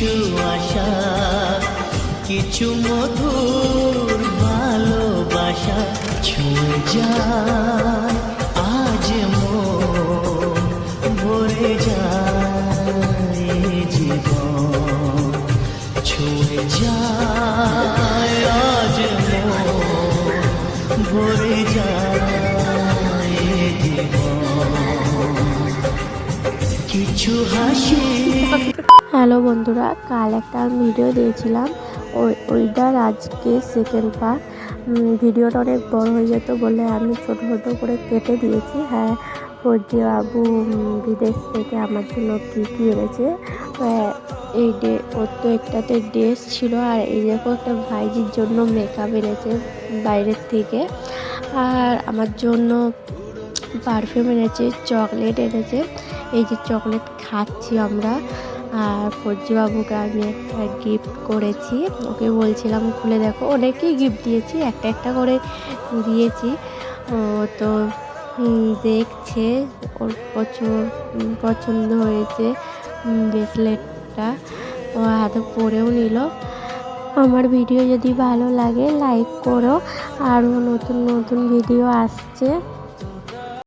কিছু আশা, কিছু মধুর ভালোবাসা ছুঁয়ে যায় আজ মন, ভরে যায় জীবন, ছুঁয়ে যায় আজ মন, ভরে যায় জীবন, কিছু হাসি। হ্যালো বন্ধুরা, কাল একটা ভিডিও দিয়েছিলাম, ওইটার আজকে সেকেন্ড পার্ট। ভিডিওটা অনেক বড় হয়ে যেত বলে আমি ছোটো ছোটো করে কেটে দিয়েছি। হ্যাঁ, ফর্জি বাবু বিদেশ থেকে আমার জন্য কী কী এনেছে। এই ওর তো একটাতে ড্রেস ছিল, আর এই দেখো একটা ভাইজির জন্য মেকআপ এনেছে বাইরের থেকে, আর আমার জন্য পারফিউম এনেছে, চকলেট এনেছে। এই যে চকলেট খাচ্ছি আমরা। আর ফর্জি বাবুকে আমি একটা গিফট করেছি, ওকে বলছিলাম খুলে দেখো। অনেকেই গিফট দিয়েছি, একটা একটা করে দিয়েছি। ও তো দেখছে, ওর পছন্দ হয়েছে ব্রেসলেটটা, ও হাতে পরেও নিল। আমার ভিডিও যদি ভালো লাগে লাইক করো, আরও নতুন নতুন ভিডিও আসছে।